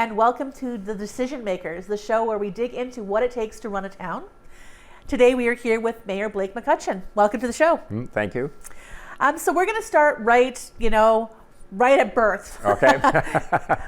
and welcome to The Decision Makers, the show where we dig into what it takes to run a town. Today we are here with Mayor Blake McCutcheon. Welcome to the show. Thank you. So we're going to start right at birth. Okay.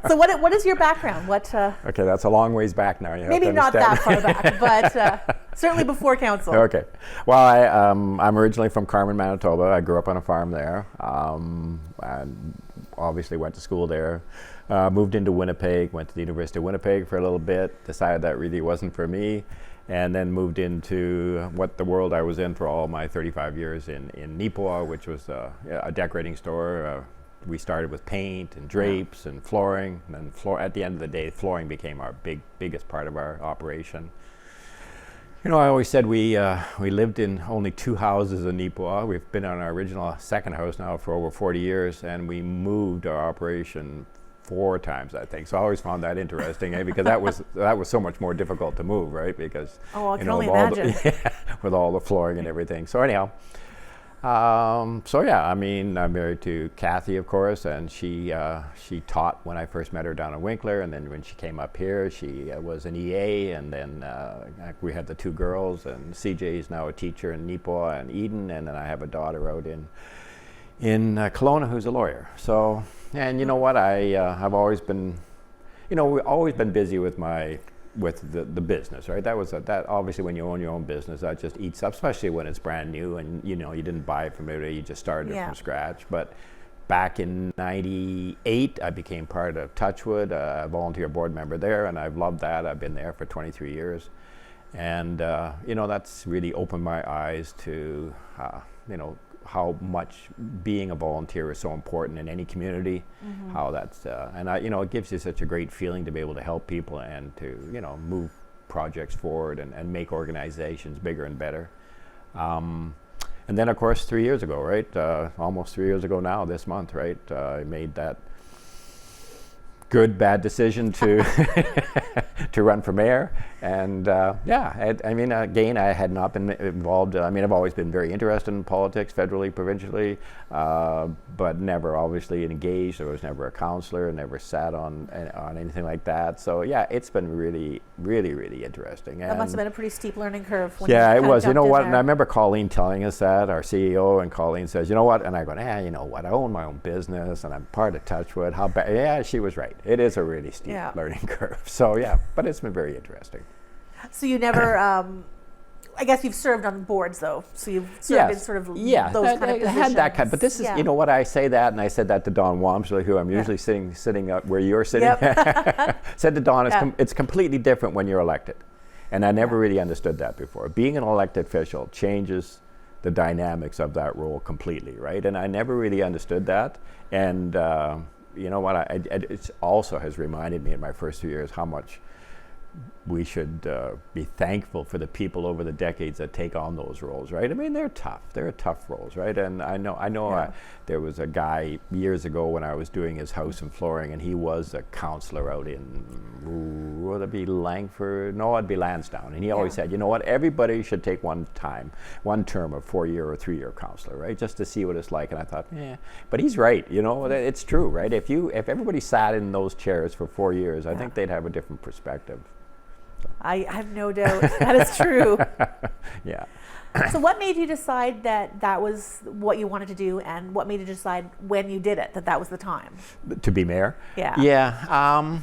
So what is your background? Okay, that's a long ways back now. Maybe not that far back, but certainly before council. Okay. Well, I'm originally from Carmen, Manitoba. I grew up on a farm there. And obviously went to school there. Moved into Winnipeg, went to the University of Winnipeg for a little bit, decided that really wasn't for me, and then moved into what the world I was in for all my 35 years in Nipoa, which was a decorating store. We started with paint and drapes and flooring, and then at the end of the day, flooring became our biggest part of our operation. You know, I always said we lived in only 2 houses in Nipoa. We've been on our original second house now for over 40 years, and we moved our operation 4 times, I think. So I always found that interesting, because that was so much more difficult to move, right? Because I can only imagine. With all the flooring and everything. So anyhow, I'm married to Kathy, of course, and she taught when I first met her down in Winkler, and then when she came up here, she was an EA, and then we had the 2 girls, and CJ is now a teacher in Nipoa and Eden, and then I have a daughter out in Kelowna who's a lawyer. So, and you know what, I've always been, we've always been busy with the business, right? That obviously when you own your own business, that just eats up, especially when it's brand new and you didn't buy it from anybody, you just started it from scratch. But back in '98, I became part of Touchwood, a volunteer board member there, and I've loved that. I've been there for 23 years. And, that's really opened my eyes to, how much being a volunteer is so important in any community, how that's, it gives you such a great feeling to be able to help people and to, move projects forward and make organizations bigger and better. And then, of course, 3 years ago, right, almost 3 years ago now, this month, right, I made that bad decision to to run for mayor, and again, I had not been involved. I've always been very interested in politics, federally, provincially, but never obviously engaged. I was never a councillor, never sat on anything like that. So yeah, it's been really, really, really interesting. That must have been a pretty steep learning curve. It was. You know what? And I remember Colleen telling us that, our CEO, and Colleen says, "You know what?" And I go, you know what? I own my own business, and I'm part of Touchwood. How bad? Yeah, she was right. It is a really steep learning curve. So yeah, but it's been very interesting. So you never, I guess you've served on boards though. So you've served in sort of those kind of positions. Had that kind, but this is, you know what, I say that, and I said that to Don Wamsley, who I'm usually sitting up where you're sitting. Said to Don, it's completely different when you're elected. And I never really understood that before. Being an elected official changes the dynamics of that role completely, right? And I never really understood that. And you know what, it also has reminded me in my first 2 years how much we should be thankful for the people over the decades that take on those roles, right? They're tough. They're tough roles, right? And I know there was a guy years ago when I was doing his house and flooring, and he was a councillor out in, would it be Langford? No, it'd be Lansdowne. And he always said, you know what, everybody should take one term of 4-year or 3-year councillor, right? Just to see what it's like. And I thought, but he's right, it's true, right? If everybody sat in those chairs for 4 years, I think they'd have a different perspective. I have no doubt that is true. Yeah. So what made you decide that was what you wanted to do, and what made you decide when you did it that was the time? To be mayor? Yeah. Yeah.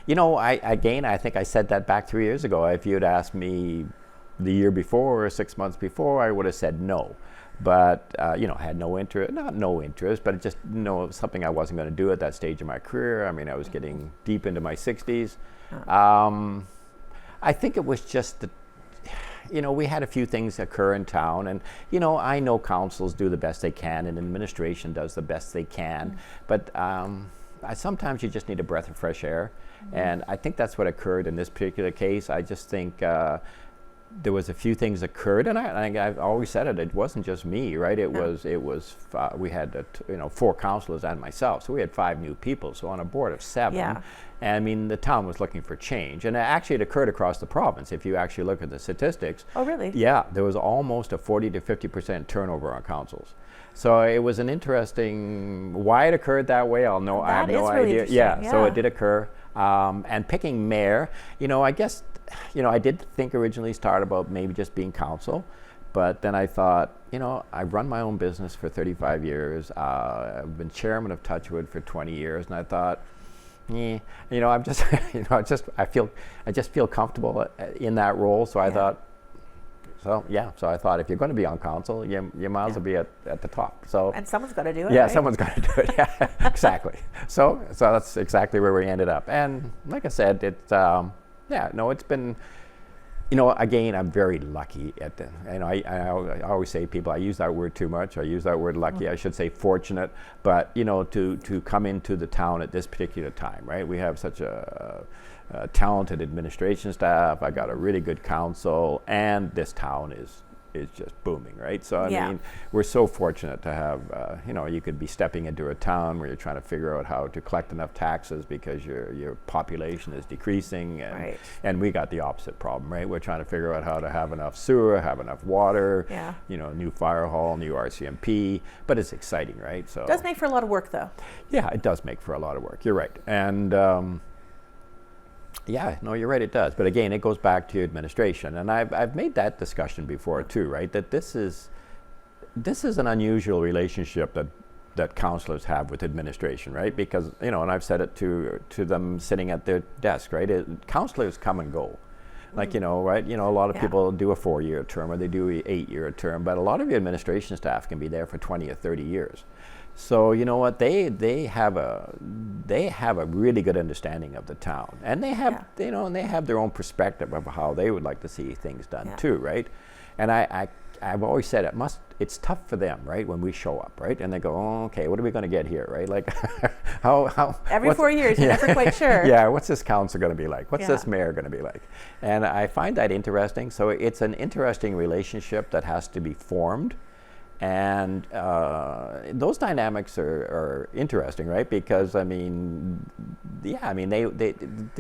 I think I said that back 3 years ago. If you'd asked me the year before or 6 months before, I would have said no. But, had no interest, not no interest, but just something I wasn't going to do at that stage of my career. I was getting deep into my 60s. I think it was just that, we had a few things occur in town, and, I know councils do the best they can and administration does the best they can, but sometimes you just need a breath of fresh air, and I think that's what occurred in this particular case. I just think there was a few things occurred, and I've always said it. It wasn't just me, right? It was we had 4 councillors and myself, so we had 5 new people. So on a board of 7, Yeah. and I mean the town was looking for change, and actually it occurred across the province. If you actually look at the statistics, Oh, really? yeah, there was almost a 40 to 50% turnover on councils. So it was an interesting. Why it occurred that way, I have no That is really idea. interesting, Yeah, so yeah. it did occur. And picking mayor, I guess, I did think originally start about maybe just being council, but then I thought, I've run my own business for 35 years. I've been chairman of Touchwood for 20 years, and I thought, I'm just, I just feel comfortable in that role. So I thought, so I thought if you're going to be on council, you might as well be at the top. So And someone's got to do it. yeah, right? someone's got to do it. Yeah, exactly. So that's exactly where we ended up. And like I said, it's been, again, I'm very lucky at the, I always say people, I use that word too much. I use that word lucky. I should say fortunate. But, to come into the town at this particular time, right? We have such a talented administration staff. I got a really good council, and this town is just booming, right? So I mean, we're so fortunate to have, you could be stepping into a town where you're trying to figure out how to collect enough taxes because your population is decreasing, and we got the opposite problem, right? We're trying to figure out how to have enough sewer, have enough water, new fire hall, new RCMP, but it's exciting, right? So It does make for a lot of work, though. yeah, it does make for a lot of work. You're right, and yeah, no, you're right, it does. But again, it goes back to administration. And I've made that discussion before too, right? That this is an unusual relationship that councillors have with administration, right? Because, and I've said it to them sitting at their desk, right? Councillors come and go. Like, right? A lot of people do a 4-year term or they do an 8-year term, but a lot of your administration staff can be there for 20 or 30 years. So you know what, they have a really good understanding of the town, and they have and they have their own perspective of how they would like to see things done too, right? And I've always said it's tough for them, right, when we show up, right, and they go, oh, okay, what are we going to get here, right? Like how Every 4 years, you're never quite sure. Yeah, what's this council going to be like? What's this mayor going to be like? And I find that interesting. So it's an interesting relationship that has to be formed. And those dynamics are interesting, right? Because they're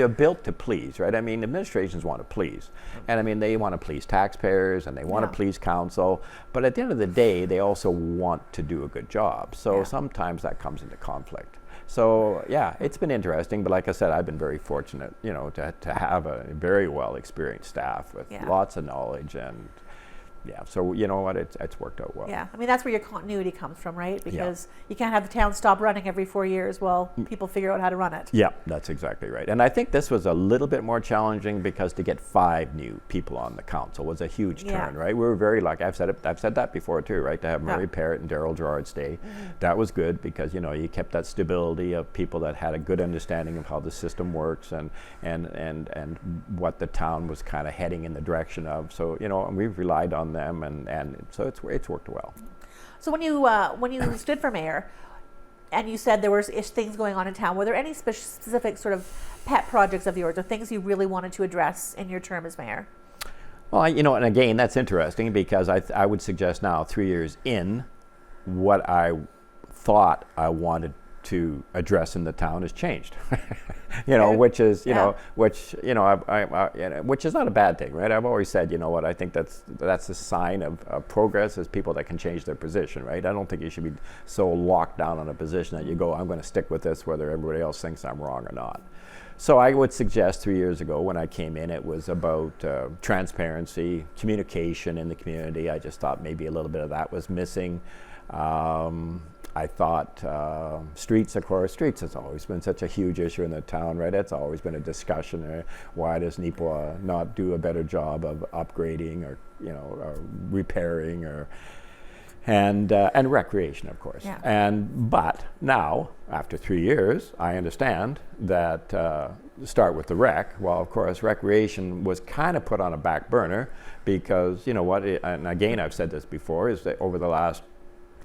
built to please, right? I mean, administrations want to please, and I mean they want to please taxpayers and they want to please council. But at the end of the day, they also want to do a good job. So sometimes that comes into conflict. So yeah, it's been interesting. But like I said, I've been very fortunate, to have a very well experienced staff with lots of knowledge and. Yeah, so you know what, it's worked out well. Yeah, I mean, that's where your continuity comes from, right? Because you can't have the town stop running every 4 years while people figure out how to run it. Yeah, that's exactly right. And I think this was a little bit more challenging because to get 5 new people on the council was a huge turn, right? We were very lucky. I've said that before too, right? To have Murray Parrott and Daryl Gerard stay, that was good because you kept that stability of people that had a good understanding of how the system works and what the town was kind of heading in the direction of. So and we've relied on them, and so it's worked well. So when you stood for mayor, and you said there was things going on in town, were there any specific sort of pet projects of yours or things you really wanted to address in your term as mayor? Well, and again, that's interesting because I would suggest now, 3 years in, what I thought I wanted to address in the town has changed. Which is which is not a bad thing, right? I've always said, I think that's a sign of progress is people that can change their position, right? I don't think you should be so locked down on a position that you go, I'm going to stick with this whether everybody else thinks I'm wrong or not. So I would suggest 3 years ago when I came in, it was about transparency, communication in the community. I just thought maybe a little bit of that was missing. I thought streets, of course, streets has always been such a huge issue in the town, right? It's always been a discussion. Why does NEPA not do a better job of upgrading or repairing and recreation, of course. Yeah. But now, after 3 years, I understand that start with the rec. Well, of course, recreation was kind of put on a back burner because and again, I've said this before, is that over the last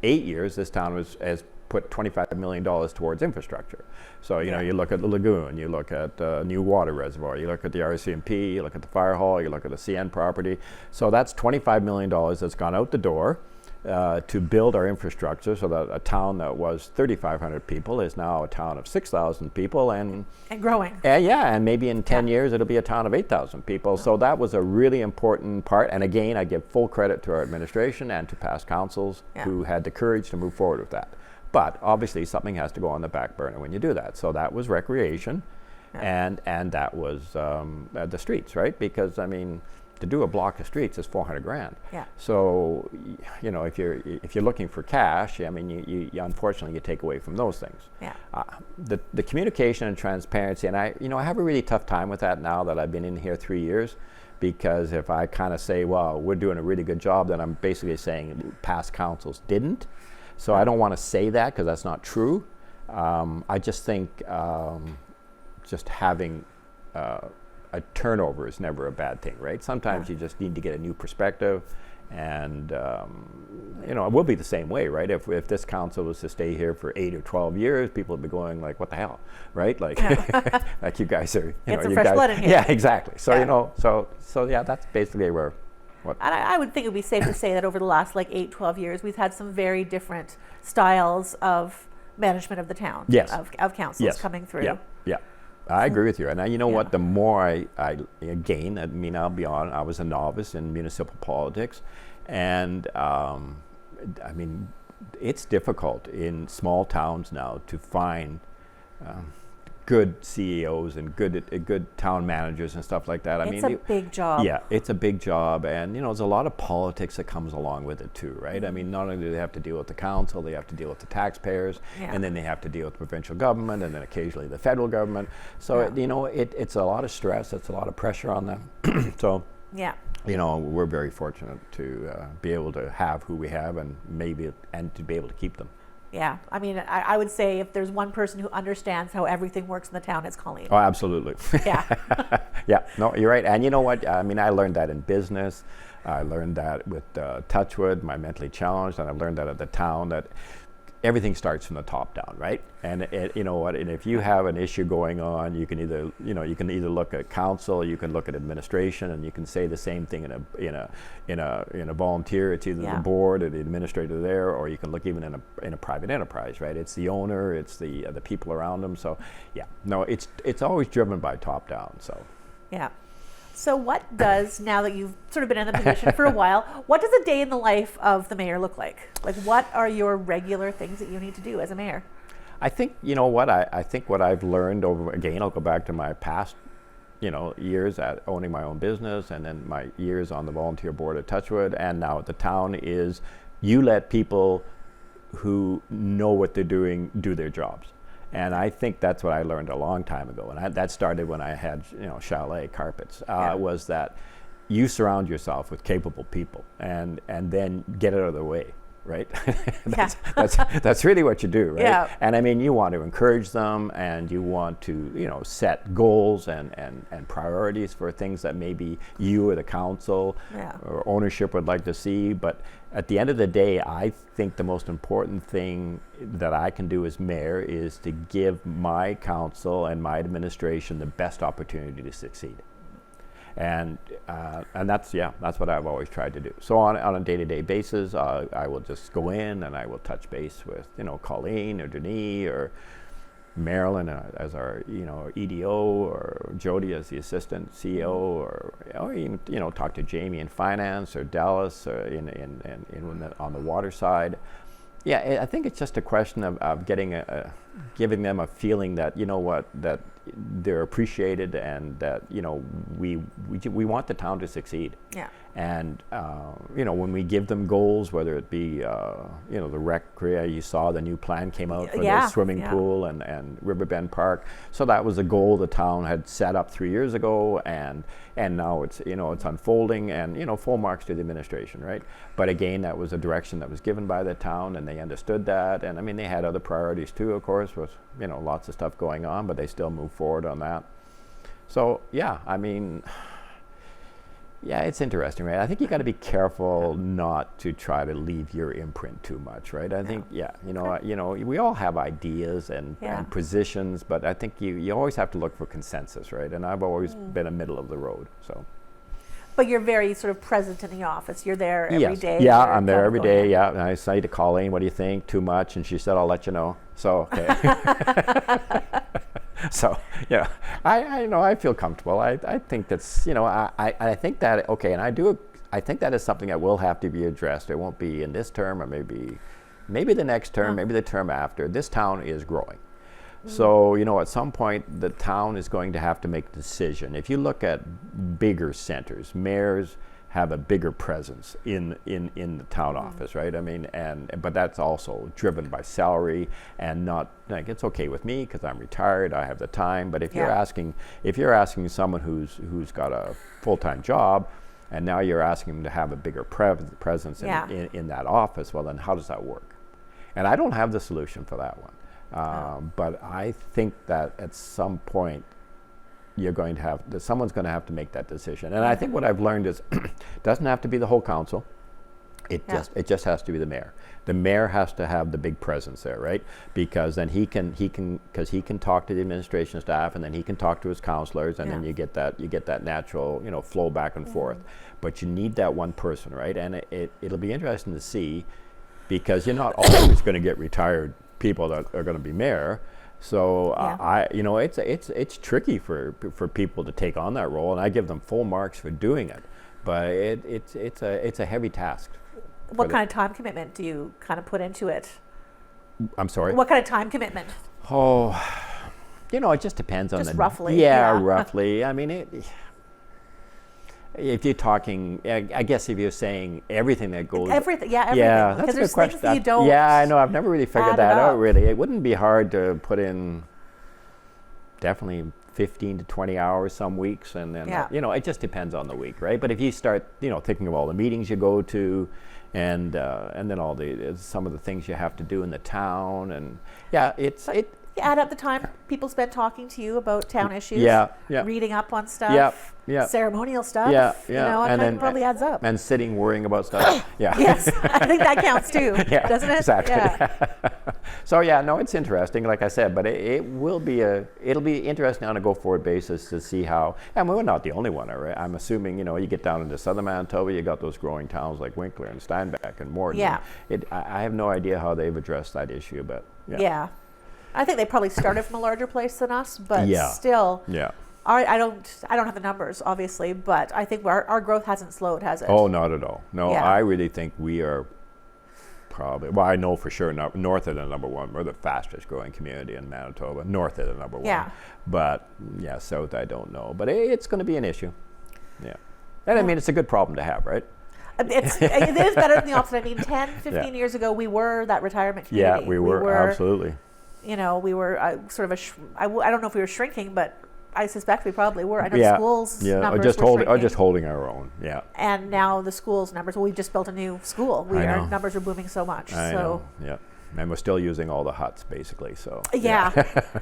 8 years, this town has put $25 million towards infrastructure. So, you know, you look at the lagoon, you look at the new water reservoir, you look at the RCMP, you look at the fire hall, you look at the CN property. So that's $25 million that's gone out the door to build our infrastructure so that a town that was 3,500 people is now a town of 6,000 people and growing. And maybe in 10 years it'll be a town of 8,000 people. So that was a really important part. And again, I give full credit to our administration and to past councils who had the courage to move forward with that. But obviously something has to go on the back burner when you do that. So that was recreation and that was the streets, right? Because I mean, to do a block of streets is $400,000. Yeah. So, you know, if you're looking for cash, I mean, you unfortunately you take away from those things. Yeah. The communication and transparency, and I have a really tough time with that now that I've been in here 3 years, because if I kind of say, well, we're doing a really good job, then I'm basically saying past councils didn't. So I don't want to say that because that's not true. I just think just having a turnover is never a bad thing, right? Sometimes you just need to get a new perspective, and you know, it will be the same way, right? If this council was to stay here for 8 or 12 years, people would be going like, "What the hell," right? Like, like you guys are, Get some fresh blood in here. Yeah, exactly. So you know, so yeah, that's basically where. And I would think it would be safe to say that over the last like 8, 12 years, we've had some very different styles of management of the town. Yes. Of councils coming through. Yeah. Yeah. I agree with you. And you know what? The more I again, I mean, I'll be honest, I was a novice in municipal politics. And I mean, it's difficult in small towns now to find good CEOs and good town managers and stuff like that. It's a big job. Yeah, it's a big job, and you know, there's a lot of politics that comes along with it too, right? I mean, not only do they have to deal with the council, they have to deal with the taxpayers, and then they have to deal with the provincial government, and then occasionally the federal government. So you know, it's a lot of stress. It's a lot of pressure on them. So you know, we're very fortunate to be able to have who we have, and to be able to keep them. Yeah, I mean, I would say if there's one person who understands how everything works in the town, it's Colleen. Oh, absolutely. Yeah. Yeah, no, you're right. And you know what? I mean, I learned that in business. I learned that with Touchwood, my mentally challenged, and I learned that at the town, that everything starts from the top down, right? And you know what? And if you have an issue going on, you can either look at council, you can look at administration, and you can say the same thing in a volunteer. It's either the board or the administrator there, or you can look even in a private enterprise, right? It's the owner, it's the people around them. So yeah, no, it's always driven by top down. So yeah. So what does, now that you've sort of been in the position for a while, what does a day in the life of the mayor look like? Like, what are your regular things that you need to do as a mayor? I think, you know what, I think what I've learned over, again, I'll go back to my past, you know, years at owning my own business, and then my years on the volunteer board at Touchwood, and now at the town, is you let people who know what they're doing do their jobs. And I think that's what I learned a long time ago. And that started when I had, you know, Chalet Carpets, was that you surround yourself with capable people and then get out of their way, right? That's really what you do, right? Yeah. And I mean, you want to encourage them, and you want to, you know, set goals and priorities for things that maybe you or the council or ownership would like to see. But at the end of the day, I think the most important thing that I can do as mayor is to give my council and my administration the best opportunity to succeed. And that's what I've always tried to do. So on a day-to-day basis, I will just go in and I will touch base with, you know, Colleen or Denis or Marilyn as our, you know, EDO, or Jody as the assistant CEO, or even, you know, talk to Jamie in finance, or Dallas on the water side. Yeah, I think it's just a question of giving them a feeling that, you know what, that they're appreciated, and that, you know, we want the town to succeed. Yeah. And you know, when we give them goals, whether it be you know, the rec, you saw the new plan came out for the swimming pool and Riverbend Park. So that was a goal the town had set up 3 years ago, and now it's, you know, it's unfolding, and, you know, full marks to the administration, right? But again, that was a direction that was given by the town, and they understood that. And I mean, they had other priorities too, of course, with, you know, lots of stuff going on, but they still moved forward on that. So yeah, I mean, Yeah, it's interesting, right? I think you got to be careful not to try to leave your imprint too much, right? I think, we all have ideas and positions, but I think you always have to look for consensus, right? And I've always been a middle of the road, so. But you're very sort of present in the office. You're there every day. Yeah, I'm there every day. Yeah, and I say to Colleen, "What do you think? Too much?" And she said, "I'll let you know." So, okay. So, yeah, I feel comfortable. I think that's, I think that, okay, and I think that is something that will have to be addressed. It won't be in this term, or maybe the next term, maybe the term after. This town is growing. So, at some point, the town is going to have to make a decision. If you look at bigger centers, mayors have a bigger presence in the town office, right? I mean, but that's also driven by salary, and not like, it's okay with me because I'm retired, I have the time. But if you're asking someone who's got a full-time job, and now you're asking them to have a bigger presence in that office, well, then how does that work? And I don't have the solution for that one. But I think that at some point, someone's going to have to make that decision. And I think what I've learned is, it doesn't have to be the whole council. It just has to be the mayor. The mayor has to have the big presence there, right? Because then he can talk to the administration staff, and then he can talk to his councilors, and then you get that natural, flow back and forth. But you need that one person, right? And it'll be interesting to see, because you're not always going to get retired people that are going to be mayor. So it's tricky for people to take on that role, and I give them full marks for doing it. But it's a heavy task. What kind of time commitment do you kind of put into it? I'm sorry? What kind of time commitment? Oh, it just depends on just roughly. Yeah, roughly. I mean, if you're talking, I guess if you're saying everything that goes... Everything. Yeah, that's a good question. Things that you don't I know. I've never really figured that out, really. It wouldn't be hard to put in definitely 15 to 20 hours some weeks, and then, it just depends on the week, right? But if you start, thinking of all the meetings you go to, and then some of the things you have to do in the town, and you add up the time people spend talking to you about town issues, reading up on stuff, ceremonial stuff. And then probably adds up. And sitting worrying about stuff. Yes, I think that counts too, doesn't it? Exactly. Yeah. So it's interesting, like I said, but it'll be interesting on a go-forward basis to see how. And we're not the only one, right? I'm assuming you get down into southern Manitoba, you got those growing towns like Winkler and Steinbach and Morden. Yeah. I have no idea how they've addressed that issue, but yeah. I think they probably started from a larger place than us, but still. Yeah. I don't have the numbers, obviously, but I think our growth hasn't slowed, has it? Oh, not at all. No, I really think we are probably, well, I know for sure north of the number one. We're the fastest growing community in Manitoba, north of the number one. Yeah. But, south, I don't know. But it's going to be an issue. Yeah. And I mean, it's a good problem to have, right? It is better than the opposite. I mean, 10, 15 years ago, we were that retirement community. Yeah, we were absolutely. We were sort of I don't know if we were shrinking, but I suspect we probably were. I know schools numbers or just holding our own. Yeah. And now the schools numbers. Well, we just built a new school. Our numbers are booming so much. I know. Yeah. And we're still using all the huts, basically. So. Yeah.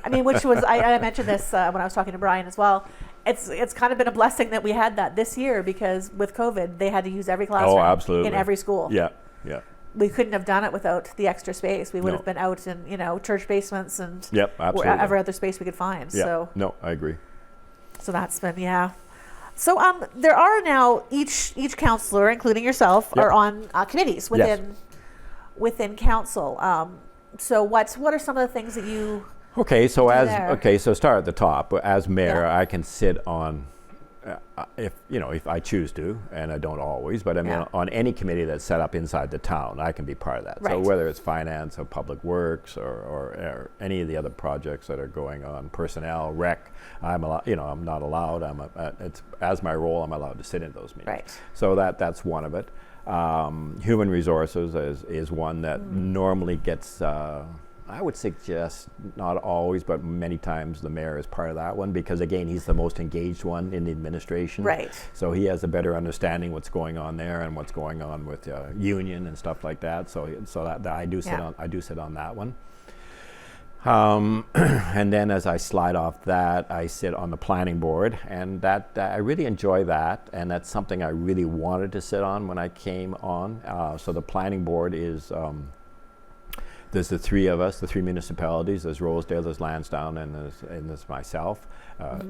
I mean, which was I mentioned this when I was talking to Brian as well. It's kind of been a blessing that we had that this year, because with COVID they had to use every classroom in every school. Yeah. Yeah. We couldn't have done it without the extra space. We would have been out in, church basements and wherever other space we could find. Yeah. So no, I agree. So that's been So there are now each councillor, including yourself, are on committees within council. So what are some of the things that you so start at the top. As mayor, I can sit on. If I choose to, and I don't always, but I mean, on any committee that's set up inside the town, I can be part of that. Right. So whether it's finance or public works or any of the other projects that are going on, personnel, rec, I'm not allowed. It's as my role, I'm allowed to sit in those meetings. Right. So that's one of it. Human resources is one that normally gets. I would suggest not always, but many times the mayor is part of that one, because again, he's the most engaged one in the administration. Right. So he has a better understanding what's going on there and what's going on with union and stuff like that. So that I do sit on that one. And then as I slide off that, I sit on the planning board, and that I really enjoy that, and that's something I really wanted to sit on when I came on. So the planning board is, there's the three of us, the three municipalities. There's Rosedale, there's Lansdowne, and there's myself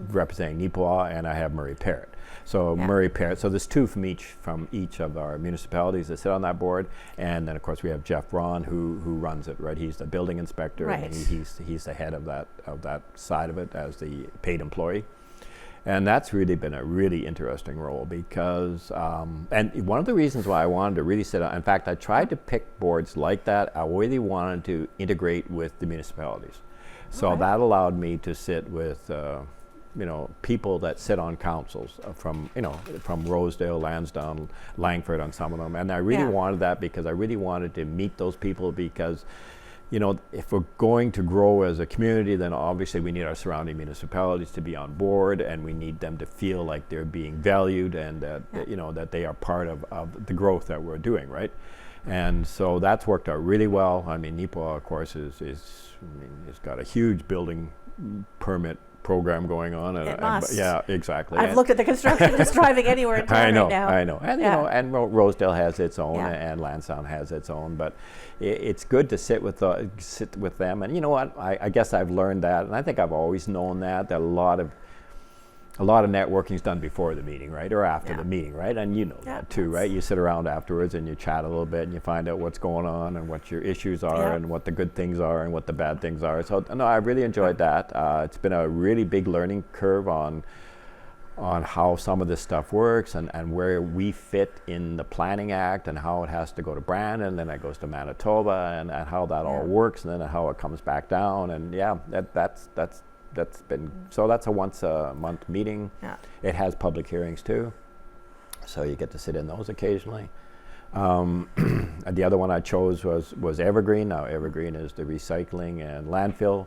representing Nipawin, and I have Murray Parrott. So Murray Parrott. So there's two from each of our municipalities that sit on that board, and then of course we have Jeff Braun who runs it. Right, he's the building inspector, and he's the head of that side of it as the paid employee. And that's really been a really interesting role because, and one of the reasons why I wanted to really sit on, in fact, I tried to pick boards like that. I really wanted to integrate with the municipalities. So that allowed me to sit with, people that sit on councils from Rosedale, Lansdowne, Langford on some of them. And I really wanted that because I really wanted to meet those people because, if we're going to grow as a community, then obviously we need our surrounding municipalities to be on board, and we need them to feel like they're being valued and that, that they are part of the growth that we're doing, right? And so that's worked out really well. I mean, Nipawin, of course, it's got a huge building permit program going on. It must. Yeah, exactly. I've looked at the construction just driving anywhere in town right now. I know. And, and Rosedale has its own, and Lansdowne has its own, but it's good to sit with them. And you know what? I guess I've learned that, and I think I've always known that a lot of networking is done before the meeting, right, or after the meeting, right? And you know that too, right? You sit around afterwards and you chat a little bit and you find out what's going on and what your issues are and what the good things are and what the bad things are. So no, I really enjoyed that. It's been a really big learning curve on how some of this stuff works and where we fit in the Planning Act and how it has to go to Brandon, and then it goes to Manitoba, and how that all works, and then how it comes back down. And that's been, so that's a once a month meeting. It has public hearings too, so you get to sit in those occasionally. The other one I chose was Evergreen. Now Evergreen is the recycling and landfill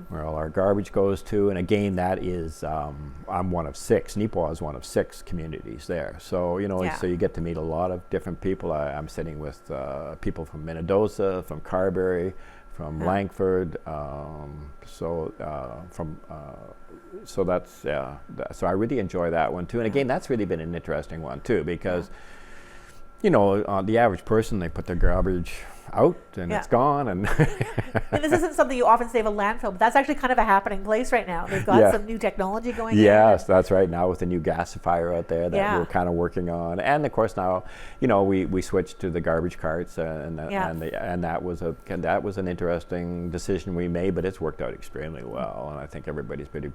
where all our garbage goes to, and again that is I'm one of 6. Nipawin is one of 6 communities there, so so you get to meet a lot of different people. I'm sitting with people from Minnedosa, from Carberry, from Langford, so that's so I really enjoy that one too. And again, that's really been an interesting one too because the average person, they put their garbage out and it's gone, and and this isn't something you often say of a landfill, but that's actually kind of a happening place right now. They've got some new technology going in. Yes, that's right. Now with the new gasifier out there that we're kind of working on, and of course now we switched to the garbage carts, and that was an interesting decision we made, but it's worked out extremely well, and I think everybody's been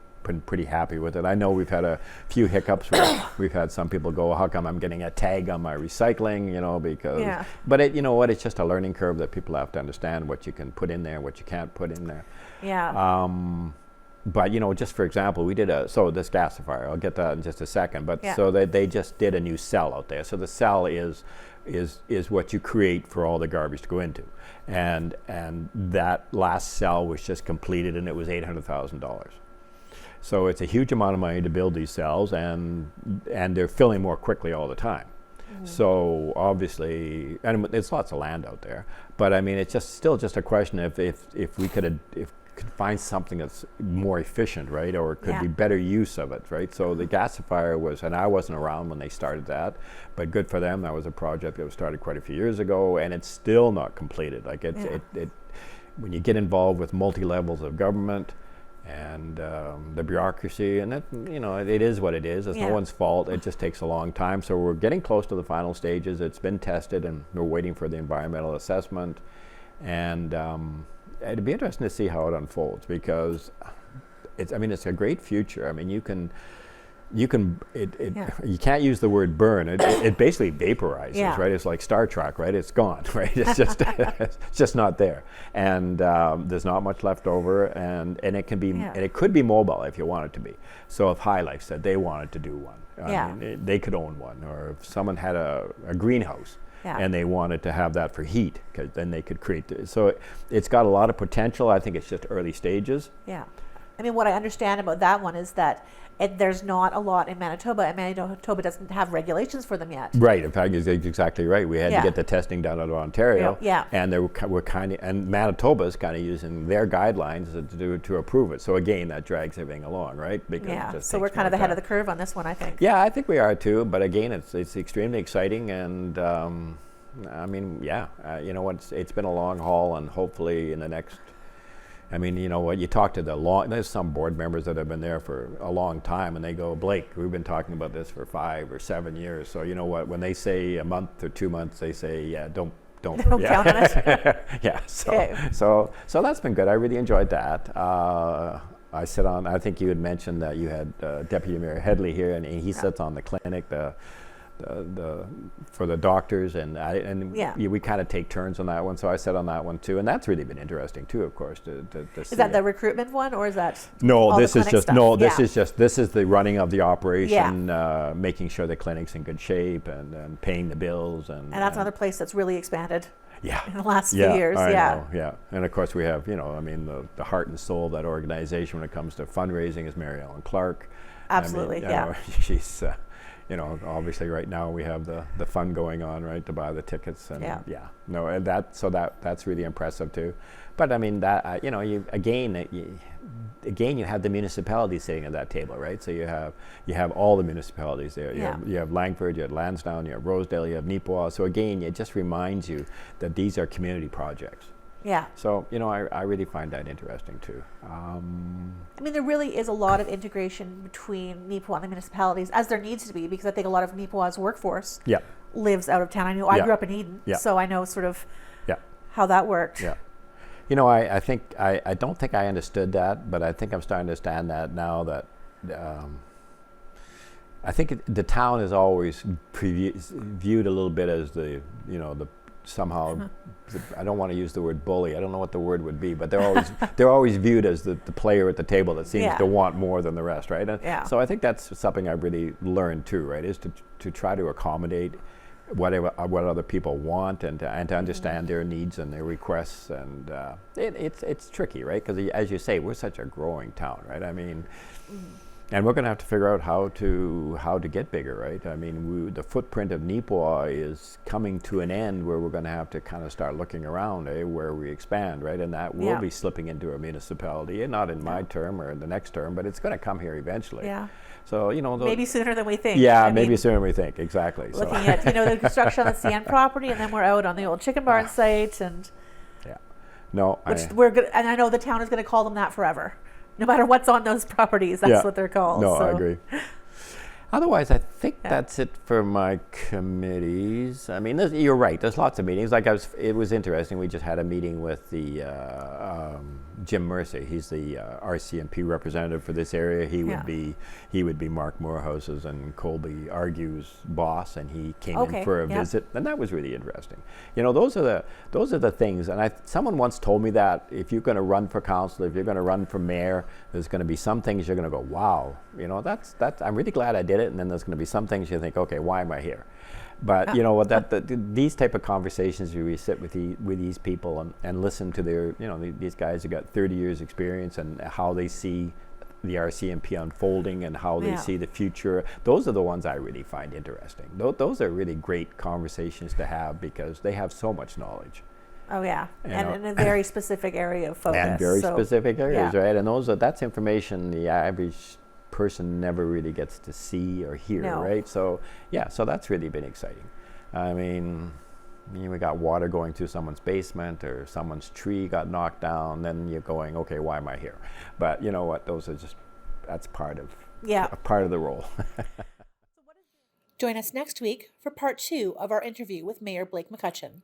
pretty happy with it. I know we've had a few hiccups where we've had some people go, how come I'm getting a tag on my recycling, because but it's just a learning curve that people have to understand what you can put in there, what you can't put in there. But just for example, we did this gasifier, I'll get that in just a second, but so they just did a new cell out there. So the cell is what you create for all the garbage to go into, and that last cell was just completed, and it was $800,000. So it's a huge amount of money to build these cells, and they're filling more quickly all the time. So obviously, and there's lots of land out there, but I mean, it's still just a question if we could find something that's more efficient, right, or could be better use of it, right? So the gasifier was, and I wasn't around when they started that, but good for them. That was a project that was started quite a few years ago, and it's still not completed. Like it when you get involved with multi-levels of government and the bureaucracy, and it is what it is. It's no one's fault. It just takes a long time. So we're getting close to the final stages. It's been tested, and we're waiting for the environmental assessment. And it'd be interesting to see how it unfolds, because it's a great future. I mean, you can't use the word burn. It basically vaporizes, right? It's like Star Trek, right? It's gone, right? It's just it's just not there, and there's not much left over, and it can be and it could be mobile if you want it to be. So if High Life said they wanted to do one, I mean, they could own one, or if someone had a greenhouse and they wanted to have that for heat, because then they could create so it's got a lot of potential. I think it's just early stages. I mean, what I understand about that one is that there's not a lot in Manitoba, and Manitoba doesn't have regulations for them yet. Right. In fact, it's exactly right. We had to get the testing done out of Ontario, and we're kind of, and Manitoba's kind of using their guidelines to approve it. So again, that drags everything along, right? Because so we're kind of ahead of the curve on this one, I think. Yeah, I think we are too. But again, it's extremely exciting, and I mean, you know what? It's been a long haul, and hopefully in the next. I mean, you know what, you talk to there's some board members that have been there for a long time, and they go, Blake, we've been talking about this for 5 or 7 years. So you know what, when they say a month or 2 months, they say, yeah, don't count on it. Yeah, so that's been good. I really enjoyed that. I sit on, I think you had mentioned that you had Deputy Mayor Headley here, and he sits on the clinic, for the doctors, and we kind of take turns on that one. So I sat on that one too, and that's really been interesting too, of course. To is that the recruitment one, or is that this is the running of the operation, making sure the clinic's in good shape, and paying the bills, and that's another place that's really expanded. Yeah, in the last few years. I know, and of course we have, I mean, the heart and soul of that organization when it comes to fundraising is Mary Ellen Clark. Absolutely, I mean, she's. Obviously right now we have the fund going on, right, to buy the tickets, and and that's really impressive too. But I mean that you have the municipalities sitting at that table, right? So you have all the municipalities there. You have Langford, you have Lansdowne, you have Rosedale, you have Neepawa. So again, it just reminds you that these are community projects. Yeah. So, I really find that interesting too. I mean, there really is a lot of integration between Neepawa and the municipalities, as there needs to be, because I think a lot of Neepawa's workforce lives out of town. I know I grew up in Eden, so I know sort of how that worked. Yeah. I think, I don't think I understood that, but I think I'm starting to understand that now that I think the town is always viewed a little bit as the somehow, I don't want to use the word bully. I don't know what the word would be, but they're always viewed as the player at the table that seems to want more than the rest, right? And so I think that's something I've really learned too, right? Is to try to accommodate what other people want, and to understand their needs and their requests, and it's tricky, right? Because as you say, we're such a growing town, right? I mean. And we're going to have to figure out how to get bigger, right? I mean, the footprint of Neepawa is coming to an end where we're going to have to kind of start looking around, where we expand, right? And that will be slipping into a municipality, and not in my term or in the next term, but it's going to come here eventually. Yeah. So, maybe sooner than we think. Yeah, maybe sooner than we think, exactly. Looking at, the construction on the CN property, and then we're out on the old chicken barn site, and... Yeah. No, we're good, and I know the town is going to call them that forever. No matter what's on those properties, that's what they're called. No, I agree. Otherwise, I think that's it for my committees. I mean, you're right. There's lots of meetings. It was interesting. We just had a meeting with the Jim Mercer. He's the RCMP representative for this area. He would be Mark Morehouse's and Colby Argue's boss, and he came in for a visit, and that was really interesting. Those are the things. And someone once told me that if you're going to run for council, if you're going to run for mayor, there's going to be some things you're going to go, wow. That's. I'm really glad I did it. And then there's going to be some things you think, okay, why am I here? But these type of conversations where we sit with these people and listen to their, these guys have got 30 years experience, and how they see the RCMP unfolding and how they see the future. Those are the ones I really find interesting. Those are really great conversations to have, because they have so much knowledge. Oh yeah, and in a very specific area of focus. And very specific areas, right? And that's information the average person never really gets to see or hear, right? So so that's really been exciting. I mean, we got water going through someone's basement, or someone's tree got knocked down, then you're going, okay, why am I here? But you know what, that's part of the role. Join us next week for part 2 of our interview with Mayor Blake McCutcheon.